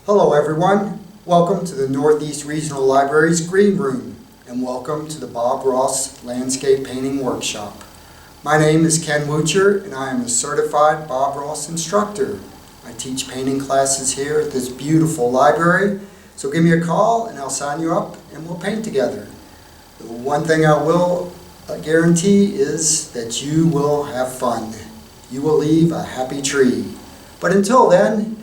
Hello everyone, welcome to the Northeast Regional Library's Green Room and welcome to the Bob Ross Landscape Painting Workshop. My name is Ken Wuetcher and I am a certified Bob Ross instructor. I teach painting classes here at this beautiful library, so give me a call and I'll sign you up and we'll paint together. The one thing I will guarantee is that you will have fun. You will leave a happy tree. But until then,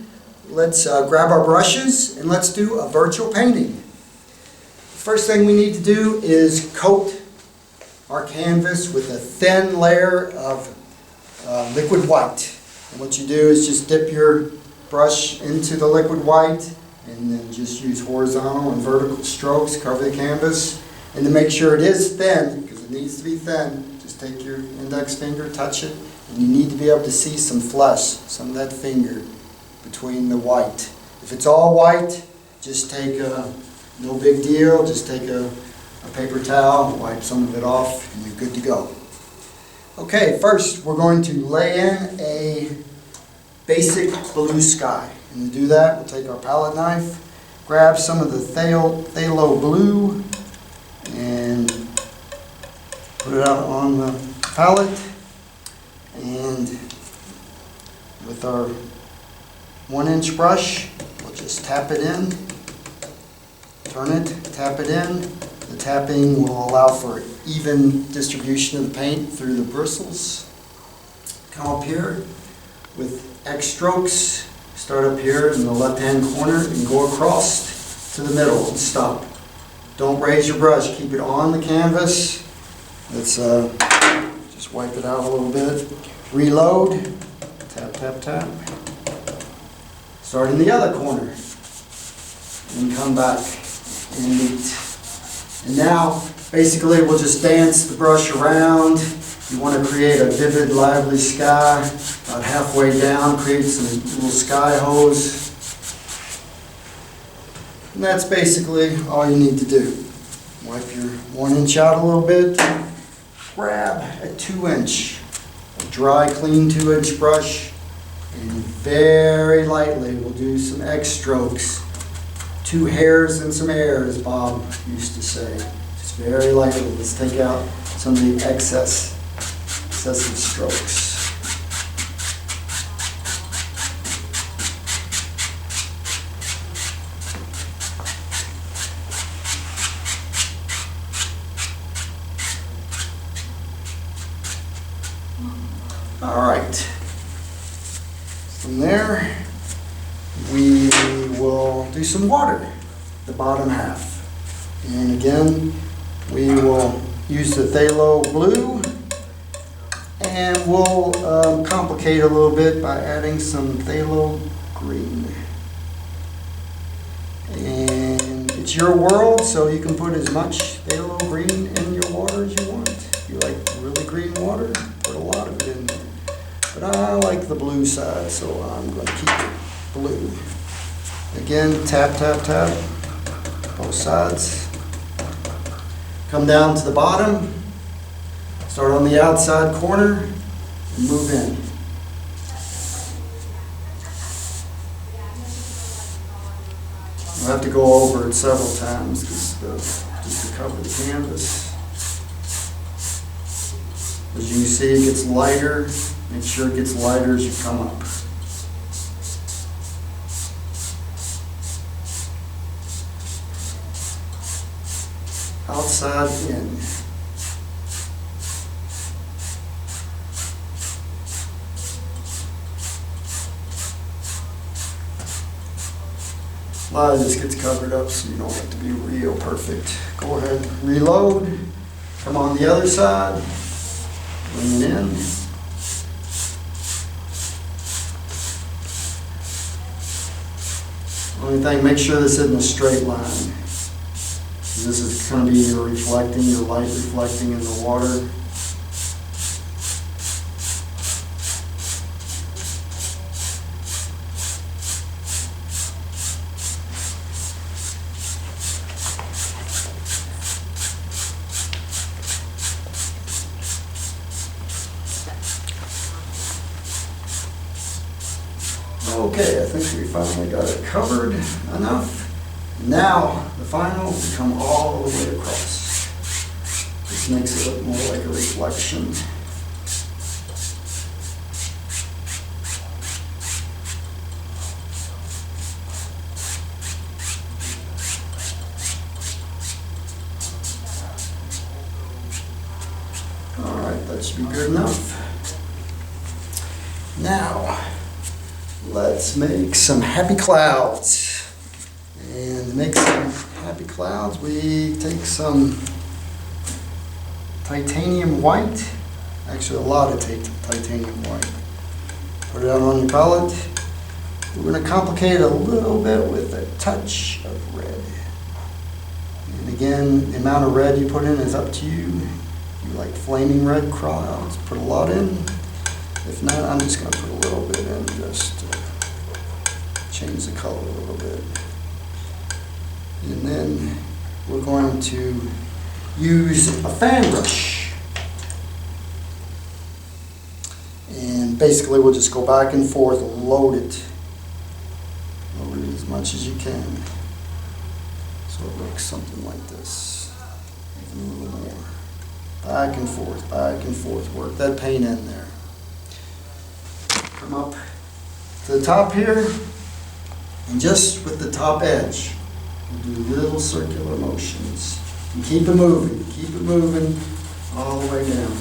let's grab our brushes and let's do a virtual painting. The first thing we need to do is coat our canvas with a thin layer of liquid white. And what you do is just dip your brush into the liquid white and then just use horizontal and vertical strokes, cover the canvas. And to make sure it is thin, because it needs to be thin, just take your index finger, touch it, and you need to be able to see some flesh, some of that finger between the white. If it's all white, just take no big deal, just take a paper towel, wipe some of it off, and you're good to go. Okay, first we're going to lay in a basic blue sky. And to do that, we'll take our palette knife, grab some of the phthalo blue, and put it out on the palette, and with our 1-inch brush, we'll just tap it in, turn it, tap it in. The tapping will allow for even distribution of the paint through the bristles. Come up here with X strokes, start up here in the left-hand corner and go across to the middle and stop. Don't raise your brush, keep it on the canvas. Let's just wipe it out a little bit. Reload, tap, tap, tap. Start in the other corner and come back and meet. And now, basically, we'll just dance the brush around. You want to create a vivid, lively sky. About halfway down, create some little sky hose. And that's basically all you need to do. Wipe your 1-inch out a little bit. Grab a 2-inch, a dry, clean 2-inch brush. And very lightly, we'll do some X strokes. 2 hairs and some air, as Bob used to say. Just very lightly. Let's take out some of the excessive strokes. All right. From there, we will do some water, the bottom half. And again, we will use the phthalo blue, and we'll complicate a little bit by adding some phthalo green. And it's your world, so you can put as much phthalo green in your water as you want. If you like really green water, put a lot of it in there. But I like the blue side, so I'm going to keep it blue. Again, tap, tap, tap, both sides. Come down to the bottom, start on the outside corner, and move in. I'll have to go over it several times just to cover the canvas. As you can see, it gets lighter. Make sure it gets lighter as you come up. Outside in. A lot of this gets covered up, so you don't have to be real perfect. Go ahead, reload. Come on the other side. Bring it in. Only thing, make sure this isn't a straight line. This is going to be your light reflecting in the water. Okay, I think we finally got it covered enough. Now, the final will come all the way across. This makes it look more like a reflection. All right, that should be good enough. Now, let's make some happy clouds. And to make some happy clouds, we take some titanium white. Actually, a lot of titanium white. Put it out on your palette. We're going to complicate it a little bit with a touch of red. And again, the amount of red you put in is up to you. You like flaming red clouds, put a lot in. If not, I'm just going to put a little bit in just to change the color a little bit. And then we're going to use a fan brush. And basically we'll just go back and forth, load it. Load it as much as you can. So it looks something like this. Even a little more. Back and forth, work that paint in there. Come up to the top here, and just with the top edge, we'll do little circular motions. And keep it moving all the way down.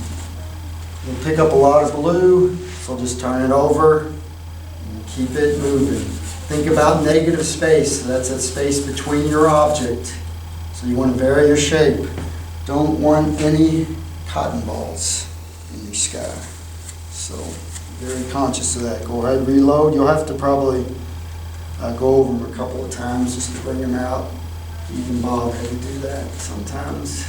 We'll pick up a lot of blue, so I'll just turn it over and keep it moving. Think about negative space, so that's that space between your object. So you want to vary your shape. Don't want any cotton balls in your sky. So very conscious of that. Go ahead, reload. You'll have to probably go over them a couple of times just to bring them out. Even Bob had to do that sometimes.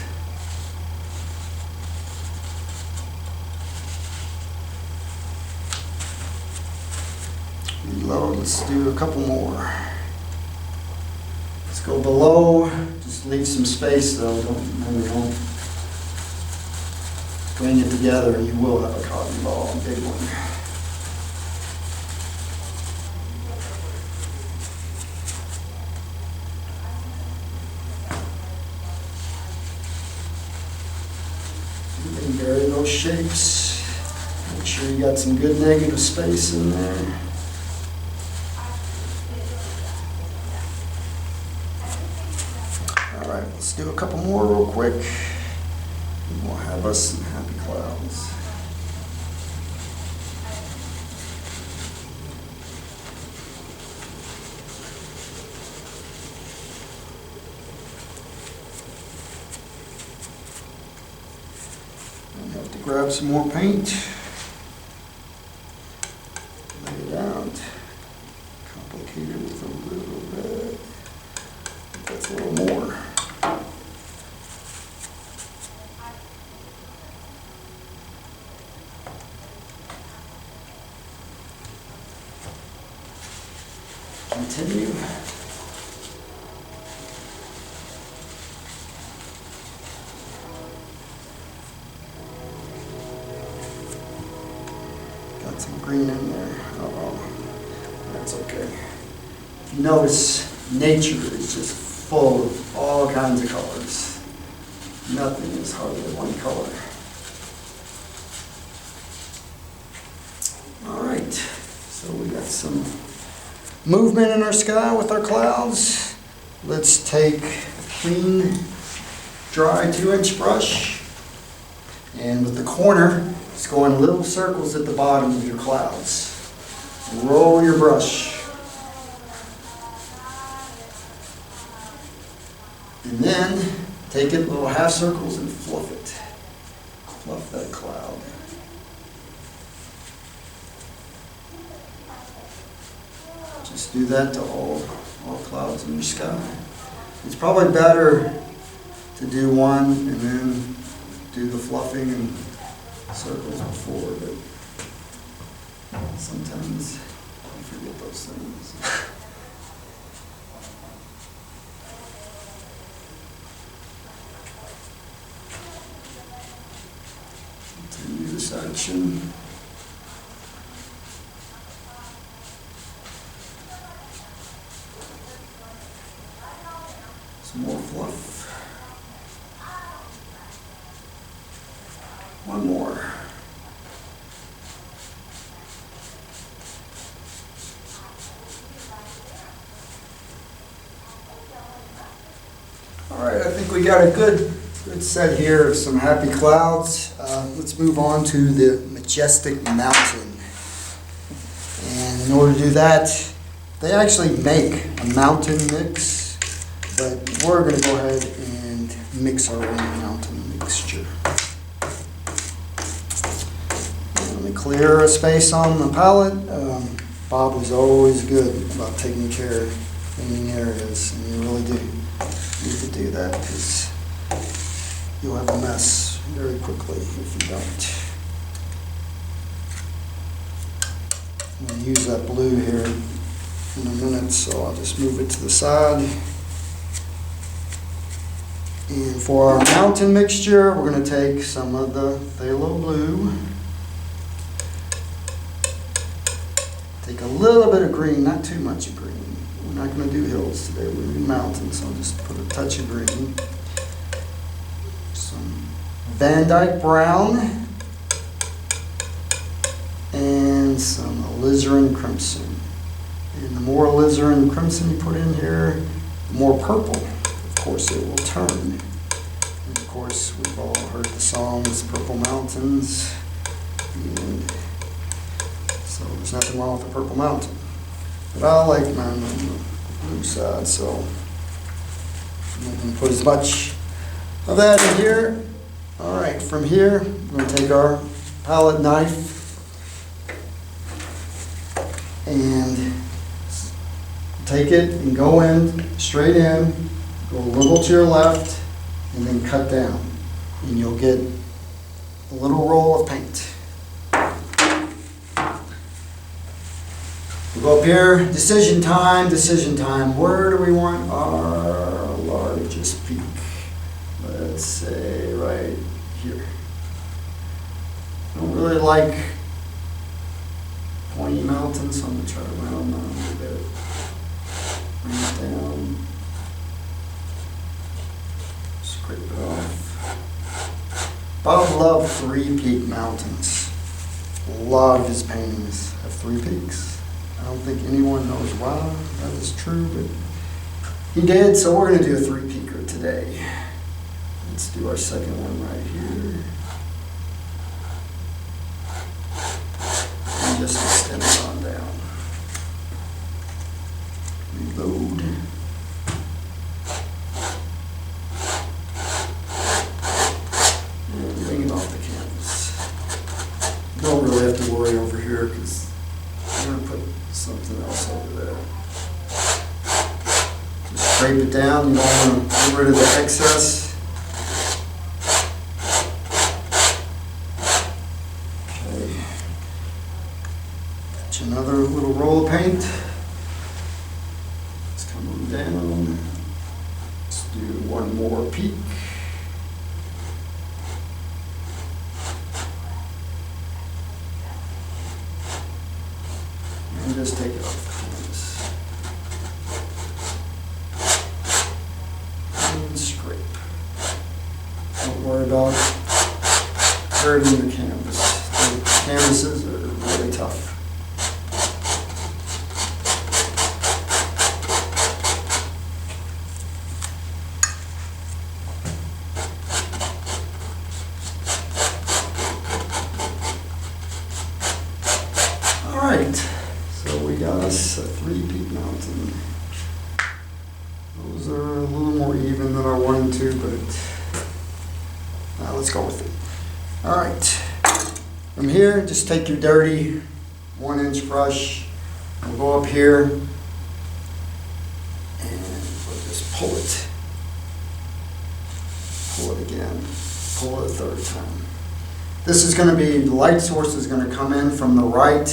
Reload. Let's do a couple more. Let's go below. Just leave some space though. Don't bring it together. You will have a cotton ball, a big one. You can vary those shapes. Make sure you got some good negative space in there. All right, let's do a couple more real quick. And we'll have us some happy clouds. I have to grab some more paint. Lay it out. Complicate it with a little red. That's a little more. Continue. Got some green in there. Uh-oh. That's okay. If you notice, nature is just full of all kinds of colors. Nothing is hardly one color. All right. So we got some movement in our sky with our clouds. Let's take a clean, dry 2-inch brush, and with the corner, just go in little circles at the bottom of your clouds. Roll your brush. And then take it little half circles and fluff it. Fluff that cloud. Just do that to all clouds in your sky. It's probably better to do one and then do the fluffing and circles before, but sometimes I forget those things. Continue this action. Some more fluff. One more. All right, I think we got a good set here of some happy clouds. Let's move on to the majestic mountain. And in order to do that, they actually make a mountain mix, but we're going to go ahead and mix our own mountain mixture. Let me clear a space on the palette. Bob was always good about taking care of cleaning areas, and you really do need to do that because you'll have a mess very quickly if you don't. I'm going to use that blue here in a minute, so I'll just move it to the side. And for our mountain mixture, we're going to take some of the phthalo blue. Take a little bit of green, not too much of green. We're not going to do hills today, we're going to do mountains, so I'll just put a touch of green. Some Van Dyke brown. And some alizarin crimson. And the more alizarin crimson you put in here, the more purple, of course, it will turn. And of course, we've all heard the songs, Purple Mountains. And so there's nothing wrong with the Purple Mountain. But I like mine on the blue side, so I'm not going to put as much of that in here. All right, from here, we're going to take our palette knife and take it and go in, straight in, go a little to your left, and then cut down. And you'll get a little roll of paint. We'll go up here, decision time, decision time. Where do we want our largest peak? Let's say right here. I don't really like pointy mountains, so I'm going to try to round that a little bit. Bring it down. Scrape it off. Bob loved three-peak mountains. A lot of his paintings have three peaks. I don't think anyone knows why that is true, but he did, so we're going to do a three-peaker today. Let's do our second one right here. And just extend it on down. Reload. And bring it off the canvas. Don't really have to worry over here because I'm going to put something else over there. Just scrape it down. You don't want to get rid of the excess. Another little roll of paint. Let's come on down. Let's do one more peak. And just take it off the canvas. And scrape. Don't worry about hurting the canvas. The canvases are really tough. Alright, so we got us a three-peak mountain. Those are a little more even than our 1 and 2, but let's go with it. Alright, from here, just take your dirty 1-inch brush, and we'll go up here, and we'll just pull it. Pull it again, pull it a third time. This is going to be, the light source is going to come in from the right.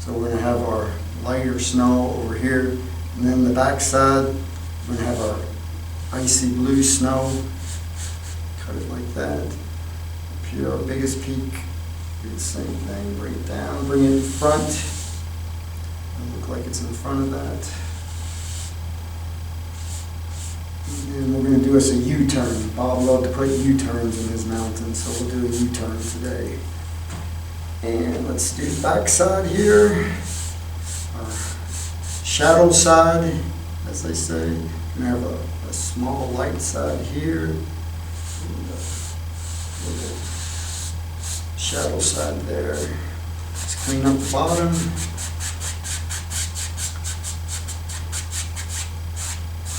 So we're going to have our lighter snow over here, and then the back side, we're going to have our icy blue snow. Cut it like that. Up here, our biggest peak, do the same thing. Bring it down, bring it in front. It'll look like it's in front of that. And we're going to do us a U-turn. Bob loved to put U-turns in his mountain, so we'll do a U-turn today. And let's do the back side here. Our shadow side, as they say. We have a small light side here. And a little shadow side there. Just clean up the bottom.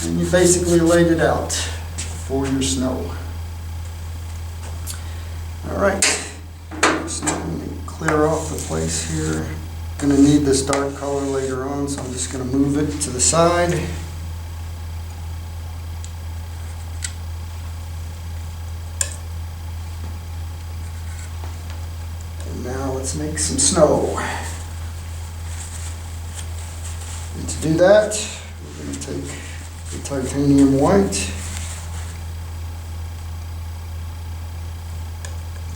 And you basically laid it out for your snow. All right, so I'm going to clear off the place here. Going to need this dark color later on, so I'm just going to move it to the side. And now let's make some snow. And to do that, we're going to take the titanium white,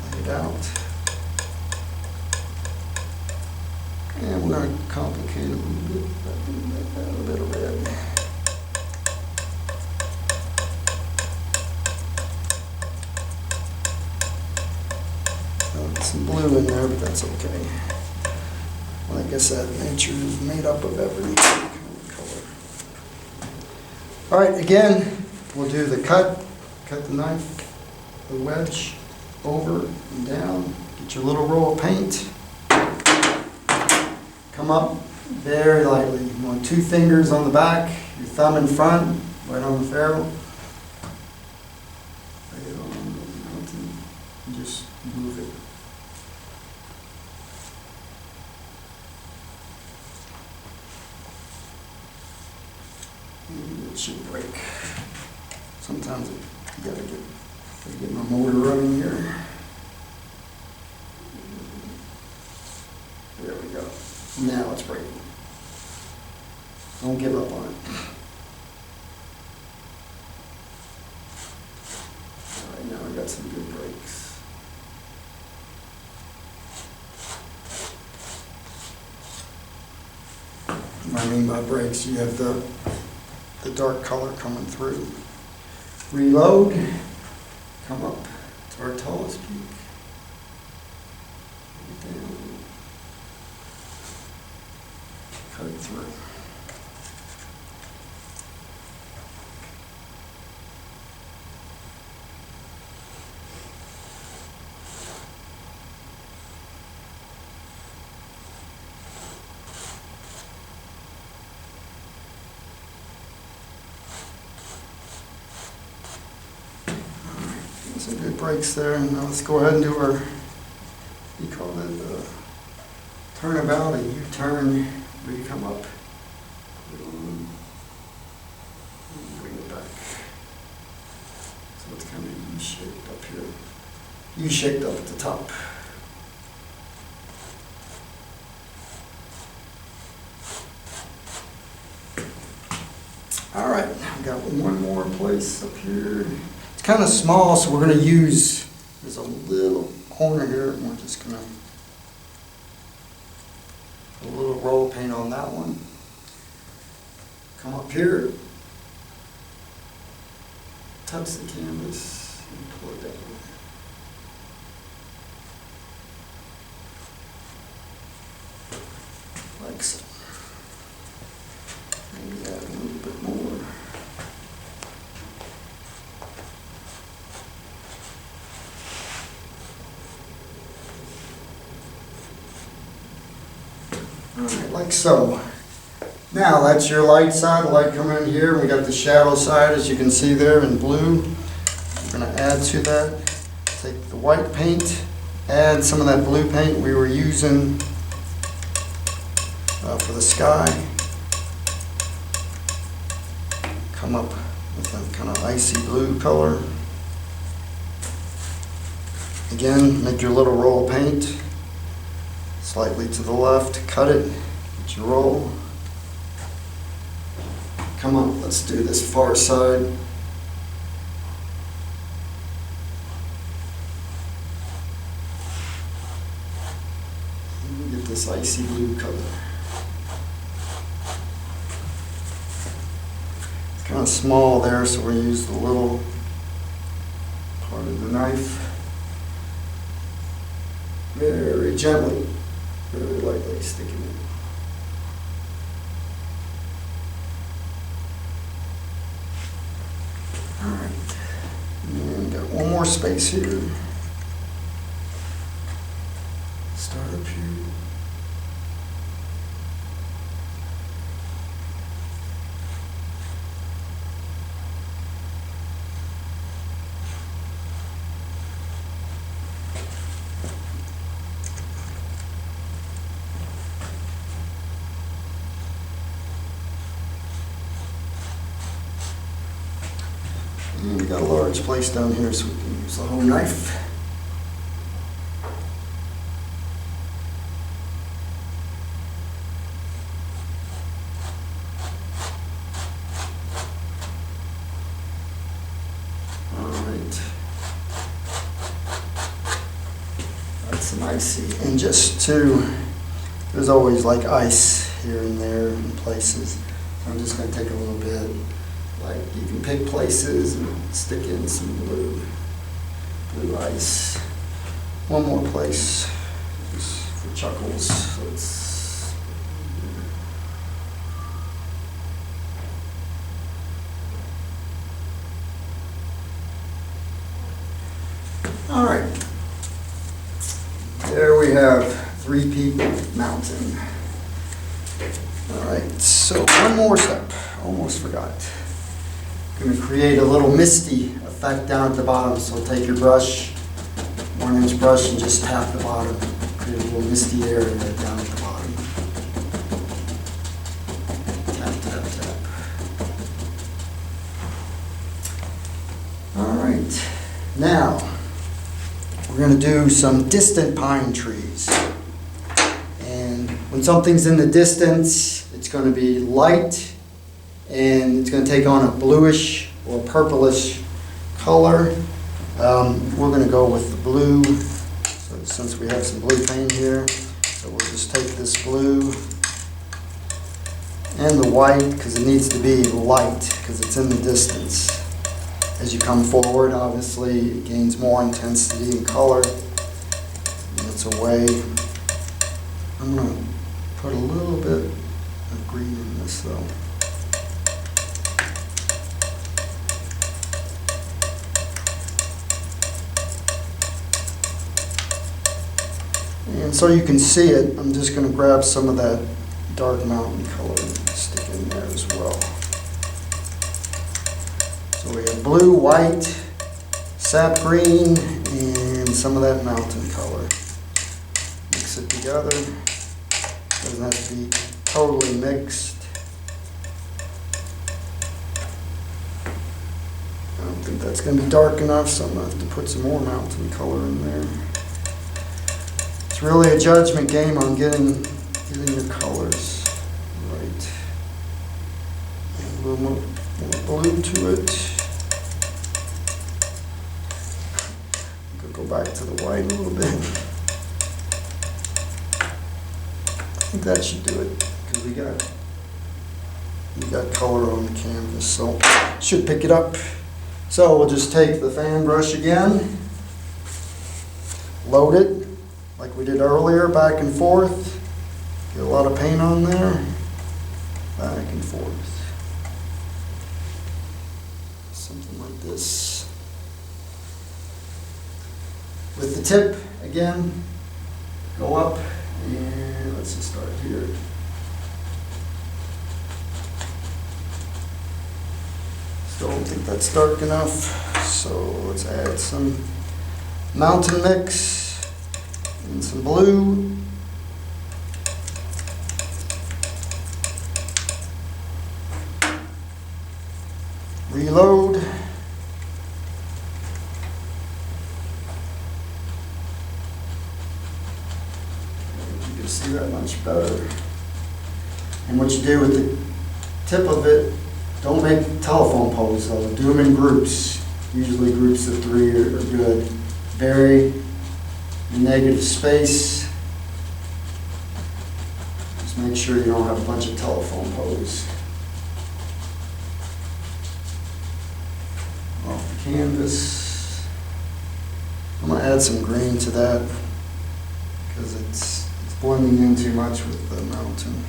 lay it out, and we're going to complicate it a little bit by doing a little bit of red. Some blue in there, but that's okay. Like I said, nature is made up of every kind of color. All right, again, we'll do the cut the knife, the wedge, over and down. Get your little roll of paint. Come up very lightly. You want 2 fingers on the back, your thumb in front, right on the ferrule. Lay it on the mountain and just move it. It should break. Sometimes you gotta get my motor running here. There we go. Now it's breaking. Don't give up on it. All right, now I got some good breaks. What I mean by breaks, you have the dark color coming through. Reload, come up to our tallest peak. Down. Cut it through. Some good breaks there. Now let's go ahead and do our, we call it turnabout, a U-turn, where you come up, and bring it back. So it's kind of U-shaped up here. U-shaped up at the top. All right, I've got one more place up here. It's kind of small, so we're going to use, there's a little corner here, and we're just going to put a little roll of paint on that one. Come up here, touch the canvas, and pull it down. Like so. Maybe add a little bit more. Alright, like so. Now that's your light side, the light coming in here. We got the shadow side, as you can see there in blue. We're going to add to that. Take the white paint, add some of that blue paint we were using for the sky. Come up with that kind of icy blue color. Again, make your little roll of paint. Slightly to the left, cut it, get your roll. Come on, let's do this far side. Get this icy blue color. It's kind of small there, so we use the little part of the knife. Very gently, very lightly sticking it. Alright, and got one more space here. Start up here. And we got a large place down here, so we can use the whole knife. Alright. That's some icy. And just there's always like ice here and there in places. I'm just going to take a little bit. Like you can pick places and stick in some blue ice. One more place, just for chuckles. So it's all right. There we have 3 Peak Mountain. All right. So one more step. Almost forgot. Going to create a little misty effect down at the bottom. So take your brush, 1-inch brush, and just tap the bottom. Create a little misty area down at the bottom. Tap, tap, tap. All right. Now, we're going to do some distant pine trees. And when something's in the distance, it's going to be light, and it's going to take on a bluish or purplish color. We're going to go with the blue, so since we have some blue paint here. So we'll just take this blue and the white, because it needs to be light, because it's in the distance. As you come forward, obviously, it gains more intensity and color, and it's away. I'm going to put a little bit of green in this, though. And so you can see it, I'm just going to grab some of that dark mountain color and stick in there as well. So we have blue, white, sap green, and some of that mountain color. Mix it together. Doesn't have to be totally mixed. I don't think that's going to be dark enough, so I'm going to have to put some more mountain color in there. It's really a judgment game on getting your colors right. And a little more blue to it. Go back to the white a little bit. I think that should do it, because we got color on the canvas, so should pick it up. So we'll just take the fan brush again, load it like we did earlier, back and forth. Get a lot of paint on there, back and forth. Something like this. With the tip, again, go up, and let's just start here. Still don't think that's dark enough, so let's add some mountain mix and some blue. Reload. You can see that much better. And what you do with the tip of it, don't make telephone poles though. Do them in groups. Usually groups of 3 are good. Vary in negative space. Just make sure you don't have a bunch of telephone poles. canvas. I'm going to add some green to that because it's blending in too much with the mountain.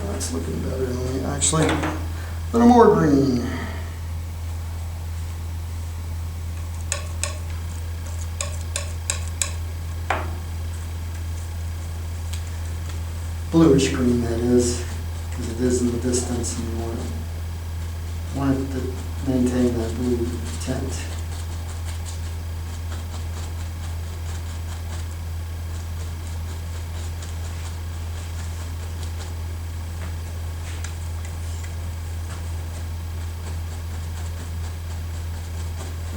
That's looking better than we actually. A little more green. Bluish green, that is, because it is in the distance and you want it to maintain that blue tint.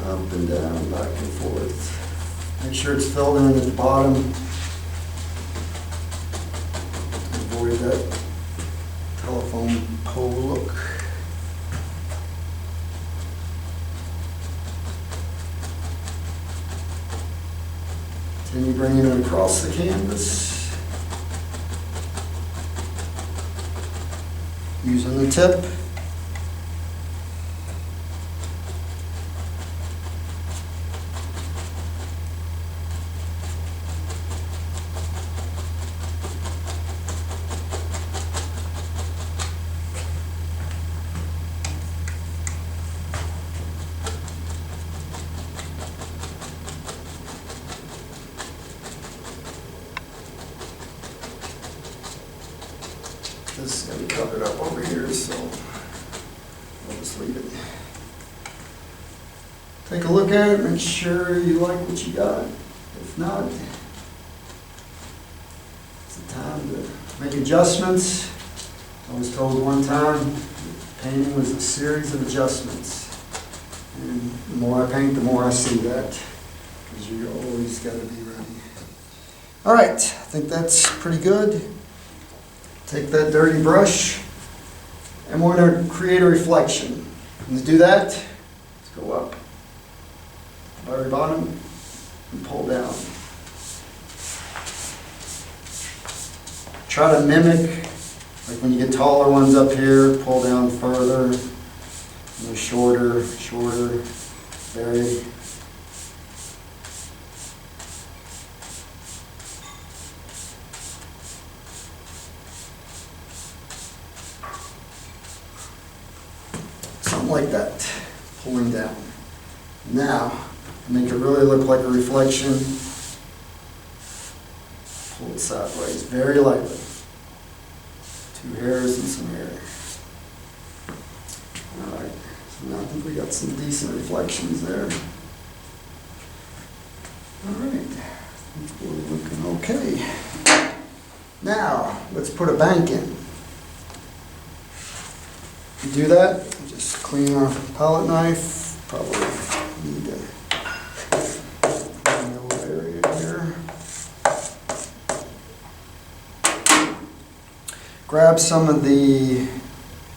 Up and down, back and forth. Make sure it's filled in at the bottom. Avoid that telephone pole look. Continue bringing it across the canvas. Using the tip. This is going to be covered up over here, so I'll just leave it. Take a look at it, make sure you like what you got. If not, it's the time to make adjustments. I was told one time painting was a series of adjustments. And the more I paint, the more I see that, because you always got to be ready. All right, I think that's pretty good. Take that dirty brush, and we're going to create a reflection. And to do that, let's go up, very bottom, and pull down. Try to mimic, like when you get taller ones up here, pull down further, and they're shorter, very. Like that, pulling down. Now, to make it really look like a reflection, pull it sideways, very lightly. 2 hairs and some hair. All right, so now I think we got some decent reflections there. All right, we're looking okay. Now, let's put a bank in. To do that, just clean our palette knife. Probably need to clean a little area here. Grab some of the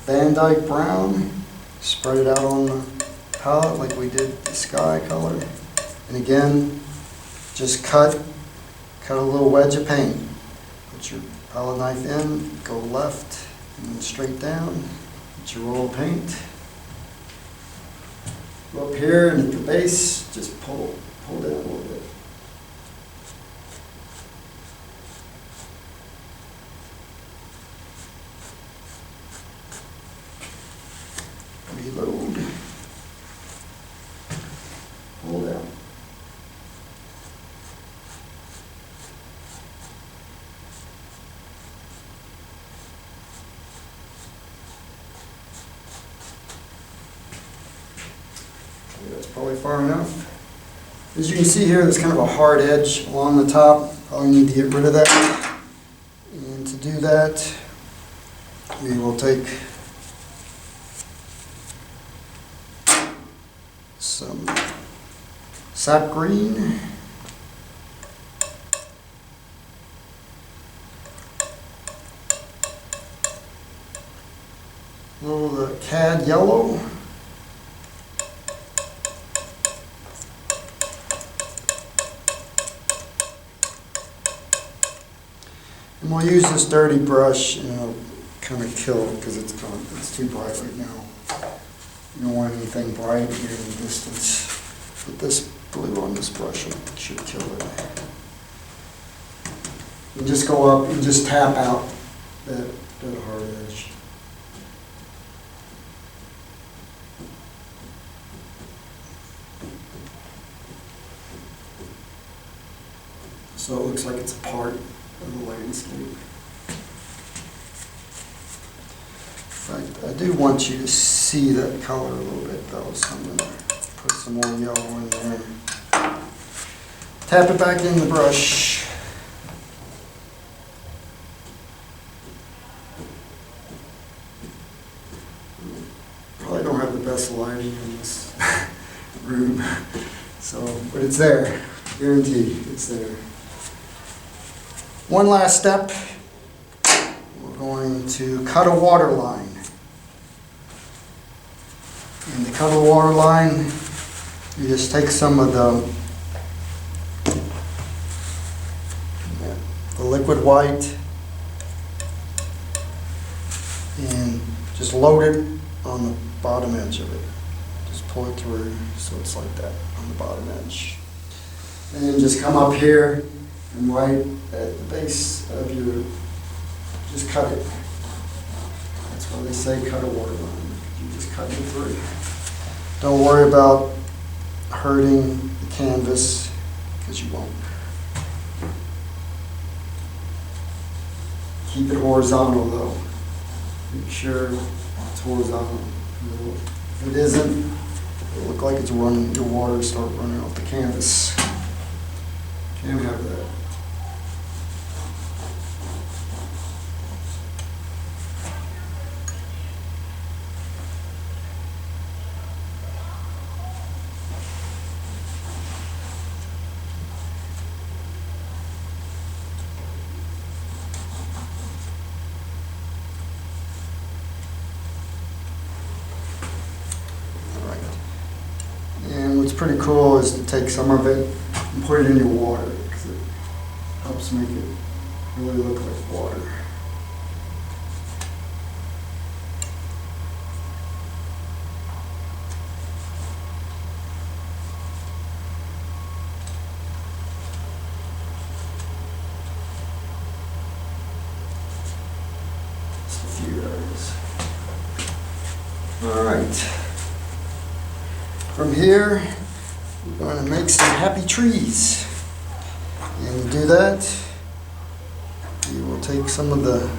Van Dyke brown, spread it out on the palette like we did the sky color. And again, just cut a little wedge of paint. Put your palette knife in, go left and then straight down. Your roll of paint. Go up here and at the base, just pull down a little bit. Reload. Pull down. That's probably far enough. As you can see here, there's kind of a hard edge along the top. Probably need to get rid of that. And to do that, we will take some sap green. A little cad yellow. And we'll use this dirty brush and kind of kill it because it's too bright right now. You don't want anything bright here in the distance. Put this blue on this brush should kill it. And just go up and just tap out that hard edge. So it looks like it's a part of the landscape. In fact, I do want you to see that color a little bit though, so I'm going to put some more yellow in there. Tap it back in the brush. Probably don't have the best lighting in this room, but it's there. Guaranteed, it's there. One last step. We're going to cut a water line. And to cut a water line, you just take some of the liquid white and just load it on the bottom edge of it. Just pull it through so it's like that on the bottom edge. And then just come up here and right at the base of your, just cut it. That's why they say cut a water line. You just cut it through. Don't worry about hurting the canvas because you won't. Keep it horizontal though. Make sure it's horizontal. If it isn't, it'll look like it's running, your water will start running off the canvas. Can't have that. What's pretty cool is to take some of it and put it in your water because it helps make it really look like water. Just a few areas. All right. From here, we're going to make some happy trees. And to do that, you will take some of the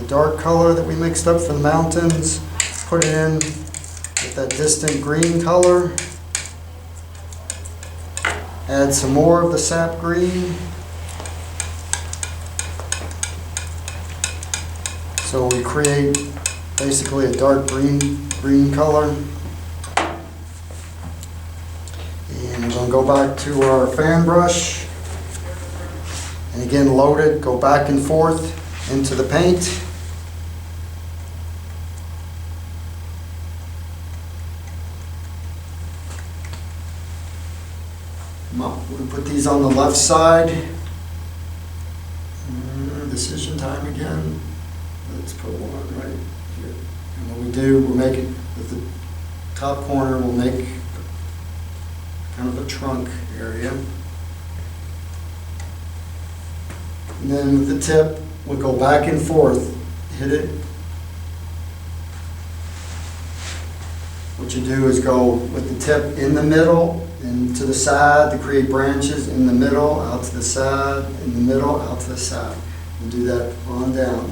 dark color that we mixed up for the mountains, put it in with that distant green color, add some more of the sap green. So we create basically a dark green color. And we're going to go back to our fan brush and again load it, go back and forth into the paint. We'll put these on the left side. Decision time again. Let's put one right here. And what we do, we'll make it with the top corner, we'll make kind of a trunk area. And then with the tip, we'll go back and forth, hit it. What you do is go with the tip in the middle and to the side to create branches, in the middle, out to the side, in the middle, out to the side. And do that on down.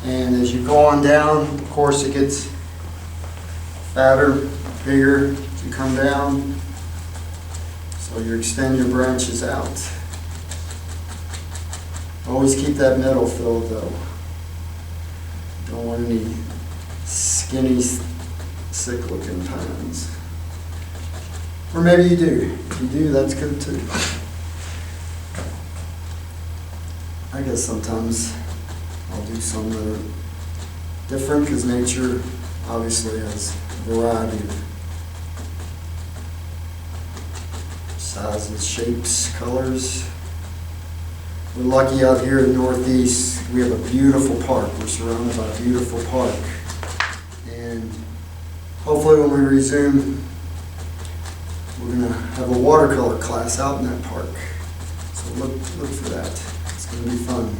And as you go on down, of course it gets fatter, bigger as you come down. So you extend your branches out. Always keep that middle filled though. Don't want any skinny, sick looking pines. Or maybe you do. If you do, that's good too. I guess sometimes I'll do some that are different because nature obviously has a variety of sizes, shapes, colors. We're lucky out here in the Northeast. We have a beautiful park. We're surrounded by a beautiful park. And hopefully when we resume, we're going to have a watercolor class out in that park. So look for that. It's going to be fun.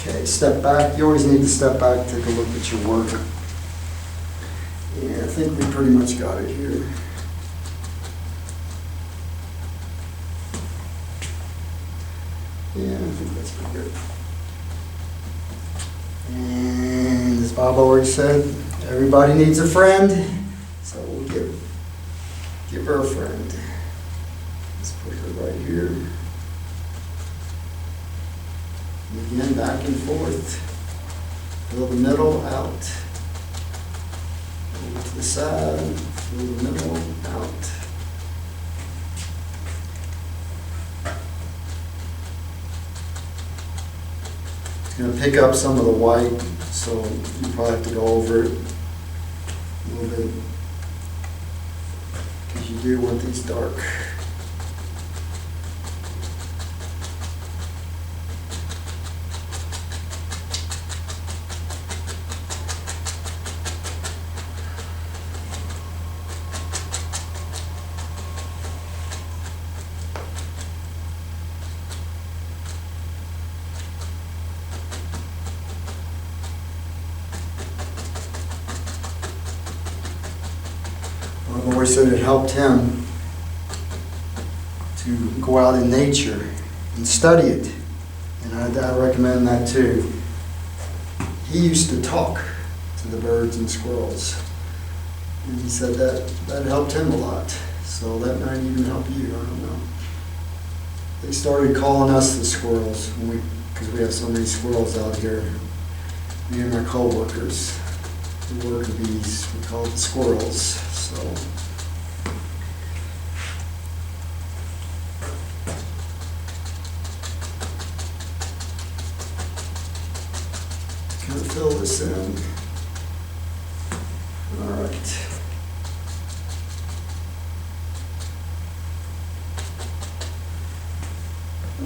Okay, step back. You always need to step back, take a look at your work. Yeah, I think we pretty much got it here. Yeah, I think that's pretty good. And as Bob already said, everybody needs a friend, so we'll give her a friend. Let's put her right here. And again, back and forth. Fill the middle out. Over to the side, fill the middle out. It's going to pick up some of the white, so you probably have to go over it a little bit because you do want these dark. I've always said it helped him to go out in nature and study it, and I recommend that too. He used to talk to the birds and squirrels, and he said that helped him a lot, so that might even help you, I don't know. They started calling us the squirrels because we have so many squirrels out here. Me and my co-workers, the worker bees, we call it the squirrels. So kind of fill this in. All right.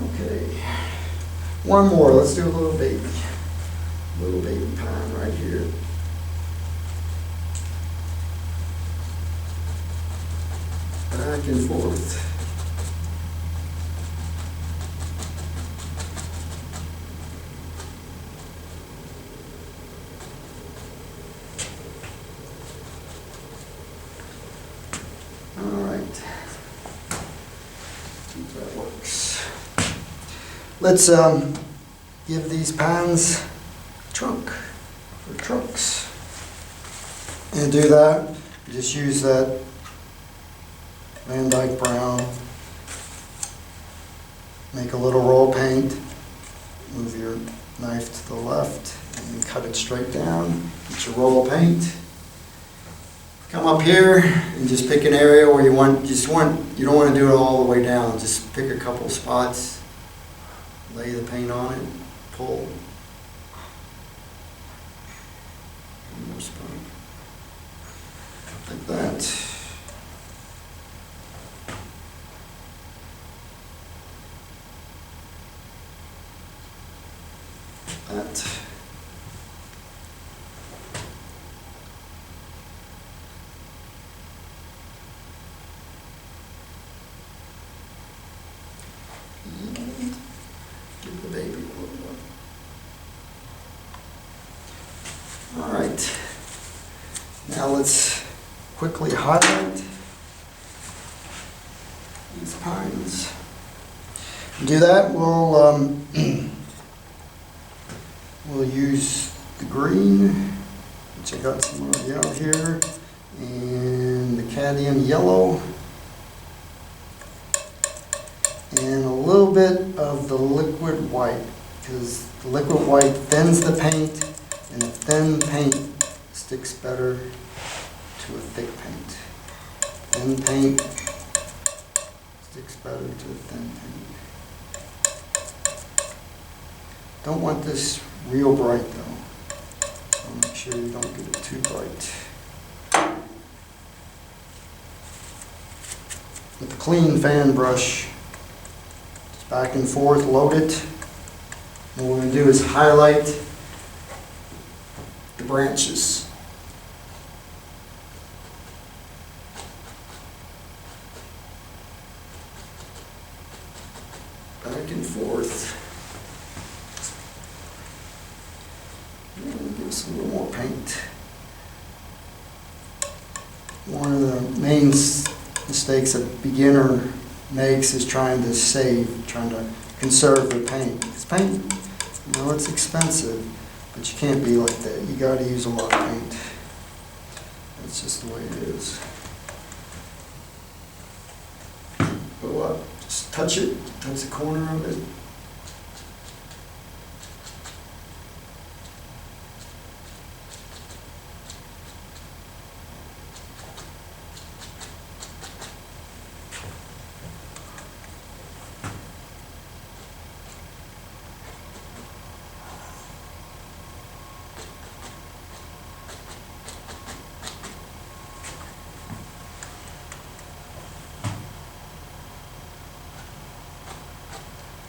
Okay. One more. Let's do a little baby pine right here. Back and forth. All right. See if that works. Let's give these pines a trunk for trunks. And to do that, just use that Van Dyke brown, make a little roll of paint, move your knife to the left and cut it straight down, get your roll of paint. Come up here and just pick an area where you don't want to do it all the way down, just pick a couple spots, lay the paint on it, pull. One more spot, like that. Give the baby a little bit. All right. Now let's quickly highlight these pines. To do that, we'll use the green, which I got some already out here, and the cadmium yellow, and a little bit of the liquid white. because the liquid white thins the paint, and a thin paint sticks better to a thick paint. Thin paint sticks better to a thin paint. Don't want this real bright though. So make sure you don't get it too bright. With the clean fan brush, just back and forth, load it. And what we're going to do is highlight the branches. Back and forth. And give us a little more paint. One of the main mistakes a beginner makes is trying to conserve the paint. Because paint, you know, it's expensive, but you can't be like that. You got to use a lot of paint. That's just the way it is. Go up, just touch it, touch the corner of it.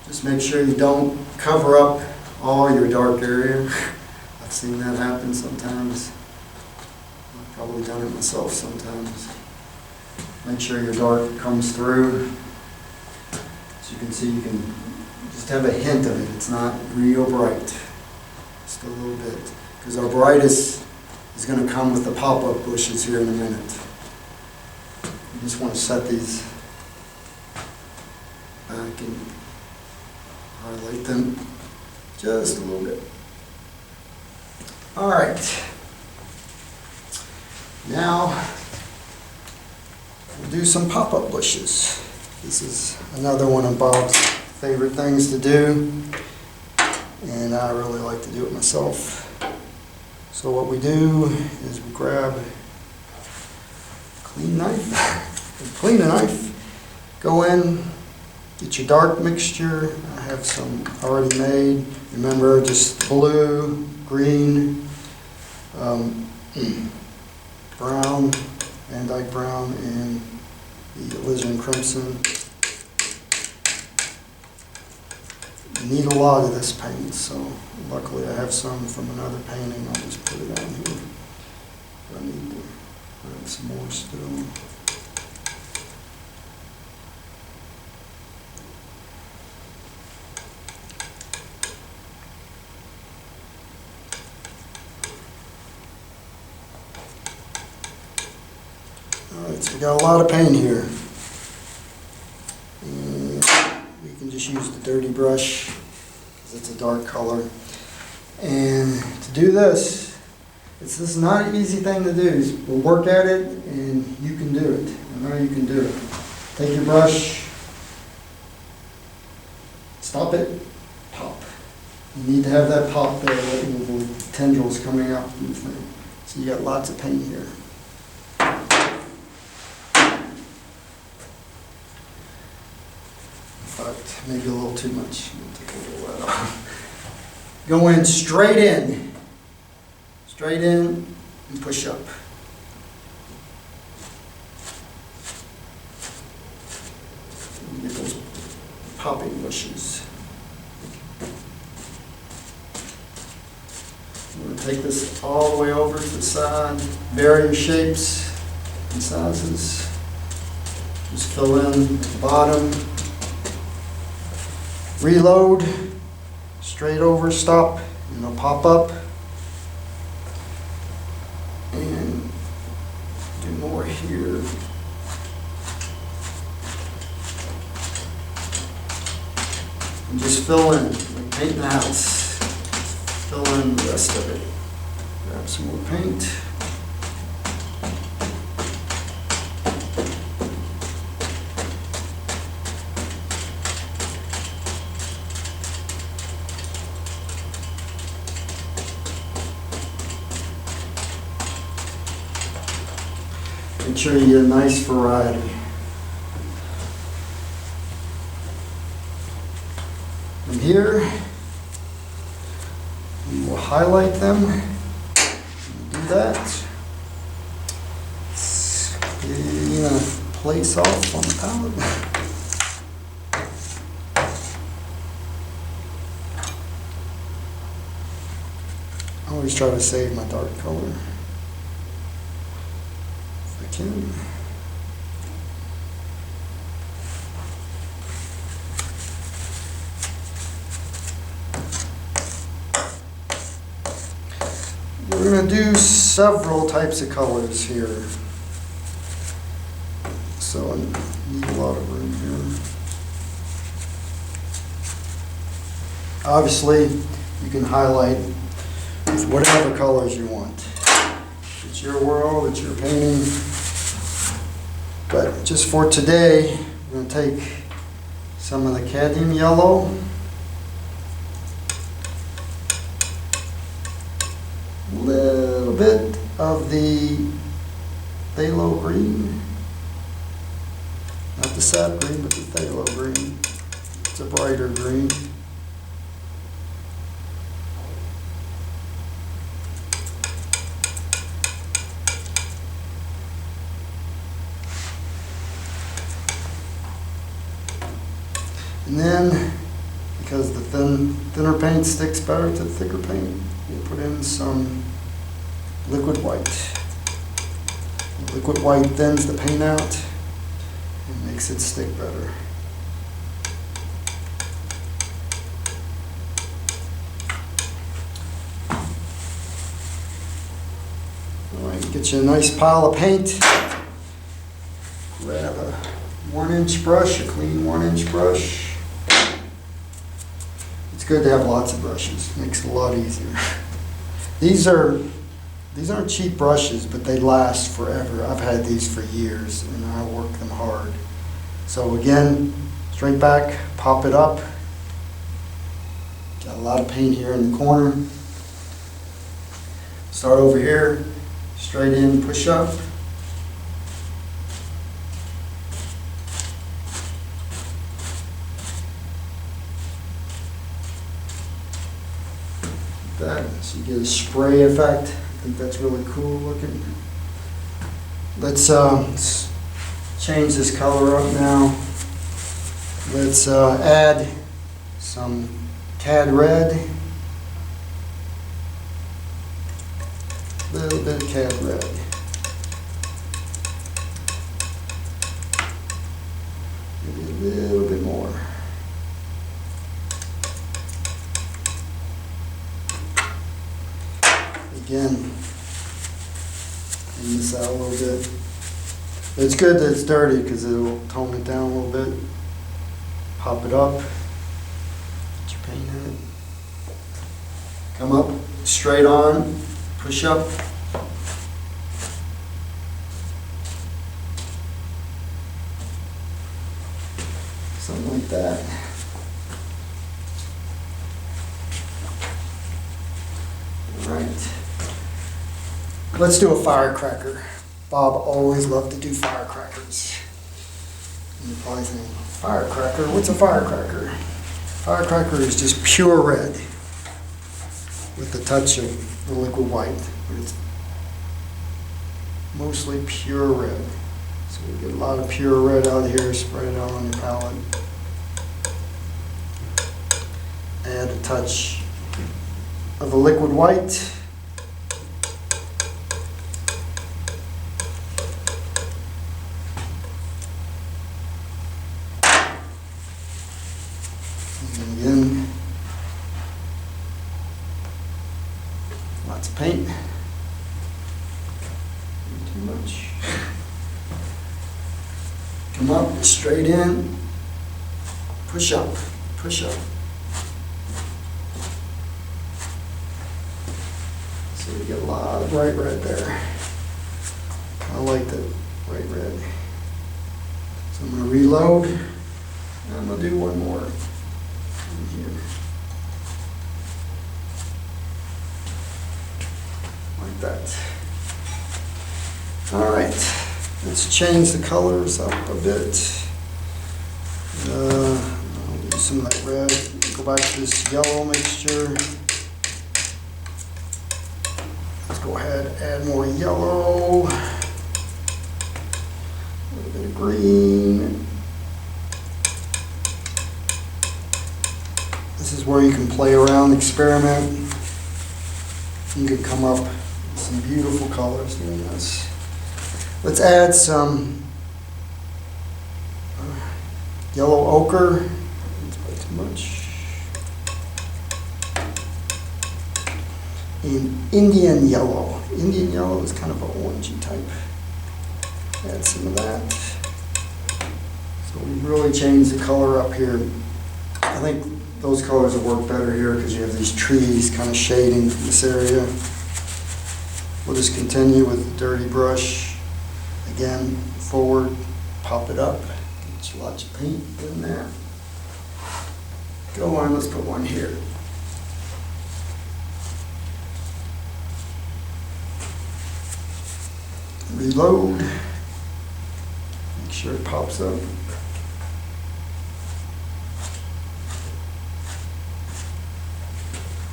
Just make sure you don't cover up all your dark area. I've seen that happen sometimes. I've probably done it myself sometimes. Make sure your dark comes through. As you can see, you can just have a hint of it. It's not real bright. Just a little bit. Because our brightest is going to come with the pop-up bushes here in a minute. You just want to set these back and highlight them just a little bit. All right. Now we'll do some pop-up bushes. This is another one of Bob's favorite things to do, and I really like to do it myself. So what we do is we grab a clean knife, clean a knife, go in, get your dark mixture. I have some already made. Remember, just blue, green, brown, Van Dyke brown, and the alizarin crimson. You need a lot of this paint, so luckily I have some from another painting. I'll just put it on here. I need to grab some more still. Alright, so we got a lot of paint here. And we can just use the dirty brush because it's a dark color. And to do this, it's just not an easy thing to do. We'll work at it and you can do it. I know you can do it. Take your brush, stop it, pop. You need to have that pop there with the tendrils coming out from the thing. So you got lots of paint here. But maybe a little too much. Take a little of that off. Go in, straight in and push up. And get those popping bushes. We're going to take this all the way over to the side, various shapes and sizes. Just fill in at the bottom. Reload, straight over, stop, and it'll pop up. And do more here. And just fill in, like painting the house. Fill in the rest of it. Grab some more paint. sure you get a nice variety. From here, we will highlight them. Do that. Getting a place off on the palette. I always try to save my dark color if I can. We're going to do several types of colors here, so I need a lot of room here. Obviously, you can highlight with whatever colors you want. It's your world, it's your painting. But just for today, we're going to take some of the cadmium yellow, a little bit of the phthalo green, not the sap green, but the phthalo green. It's a brighter green. And then, because the thinner paint sticks better to thicker paint, you put in some liquid white. Liquid white thins the paint out and makes it stick better. All right, get you a nice pile of paint. Grab a 1-inch brush, a clean 1-inch brush. It's good to have lots of brushes. Makes it a lot easier. These aren't cheap brushes, but they last forever. I've had these for years, and I work them hard. So again, straight back, pop it up. Got a lot of paint here in the corner. Start over here, straight in, push up. That, so you get a spray effect. I think that's really cool looking. Let's change this color up now. Let's add some cad red. A little bit of cad red. Maybe a little bit more. Again, clean this out a little bit. It's good that it's dirty because it will tone it down a little bit. Pop it up. Put your paint in it. Come up, straight on, push up. Something like that. All right. Let's do a firecracker. Bob always loved to do firecrackers. And you're probably thinking, firecracker? What's a firecracker? Firecracker is just pure red with a touch of the liquid white. But it's mostly pure red. So we get a lot of pure red out here. Spread it out on your palette. Add a touch of a liquid white. And again, lots of paint. Not too much. Come up, straight in, push up, push up. So we get a lot of bright red there. I like the bright red. So I'm going to reload, and I'm going to do one more in here. Like that. All right. Let's change the colors up a bit. I'll do some of that red. Go back to this yellow mixture. Let's go ahead and add more yellow. A little bit of green. This is where you can play around, experiment. You can come up with some beautiful colors doing this. Let's add some yellow ochre. That's way too much. And Indian yellow. Indian yellow is kind of an orangey type. Add some of that. So we really changed the color up here. I think those colors will work better here because you have these trees kind of shading from this area. We'll just continue with the dirty brush. Again, forward, pop it up. Get you lots of paint in there. Go on, let's put one here. Reload. Make sure it pops up.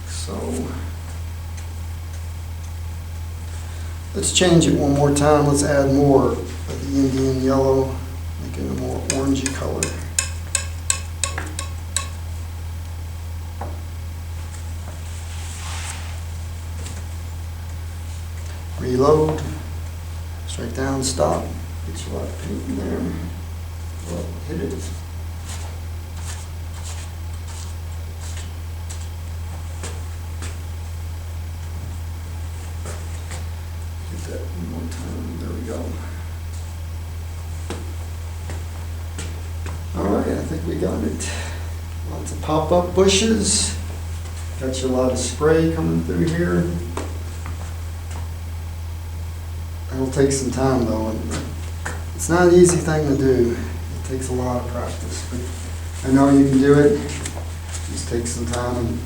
So let's change it one more time. Let's add more of the Indian yellow, make it a more orangey color. Reload. Straight down, stop. Get you a lot of paint in there. Well, hit it. Hit that one more time. There we go. All right, I think we got it. Lots of pop-up bushes. Got you a lot of spray coming through here. It'll take some time though, and it's not an easy thing to do. It takes a lot of practice, but I know you can do it. Just take some time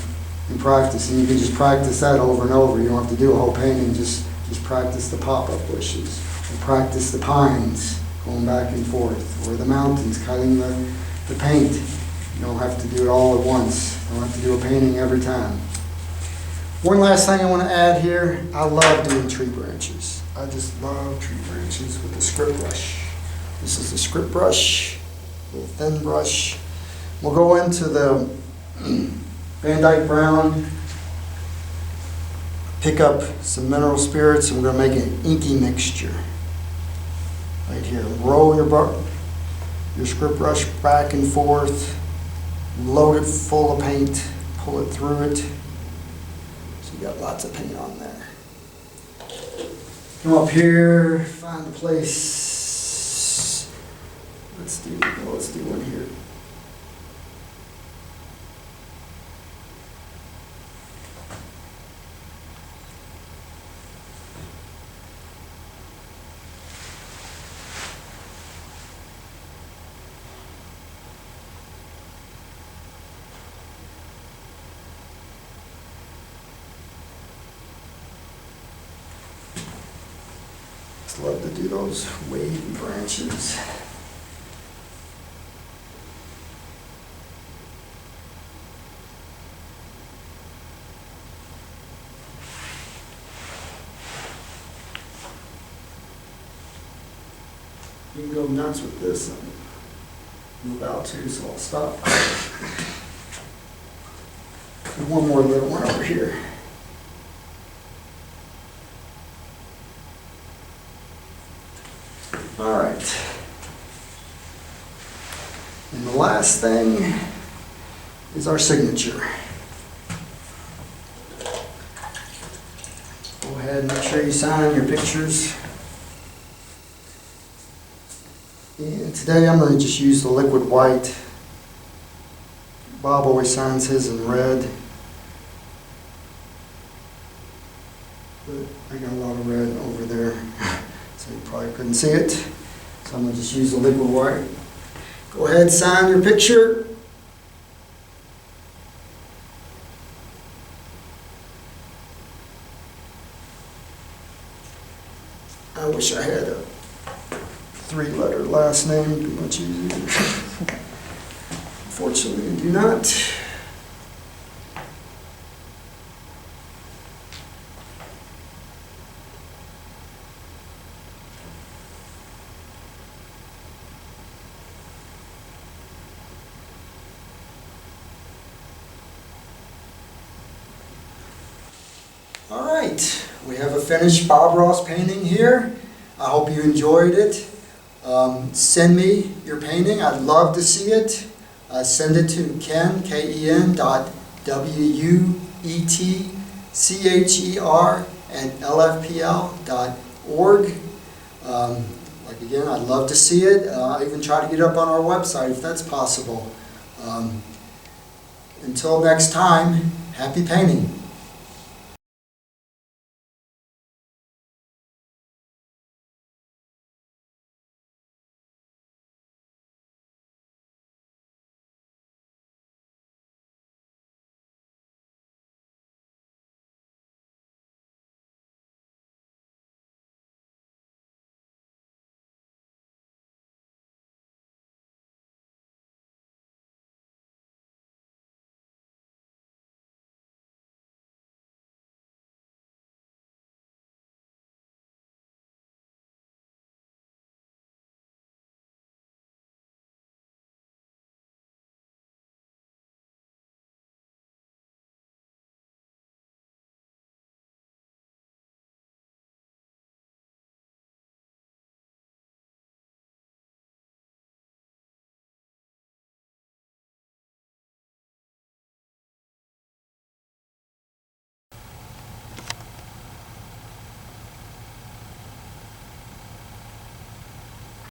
and practice, and you can just practice that over and over. You don't have to do a whole painting, just practice the pop-up bushes, and practice the pines going back and forth, or the mountains, cutting the paint. You don't have to do it all at once. You don't have to do a painting every time. One last thing I want to add here, I love doing tree branches. I just love tree branches with the script brush. This is the script brush, a little thin brush. We'll go into the Van Dyke Brown, pick up some mineral spirits, and we're going to make an inky mixture. Right here, roll your script brush back and forth, load it full of paint, pull it through it. So you got lots of paint on there. Come up here, find a place. Let's do one here. Love to do those wavy branches. You can go nuts with this. I'm about to, so I'll stop. And one more little one over here. All right. And the last thing is our signature. Go ahead and make sure you sign your pictures. And today I'm going to just use the liquid white. Bob always signs his in red. But I got a lot of red over there. So you probably couldn't see it. So I'm going to just use the liquid white. Go ahead, sign your picture. I wish I had a three-letter last name would be much easier. Unfortunately, I do not. All right, we have a finished Bob Ross painting here. I hope you enjoyed it. Send me your painting. I'd love to see it. Send it to Ken, K-E-N, WUETCHER@lfpl.org. Like again, I'd love to see it. I'll even try to get it up on our website if that's possible. Until next time, happy painting.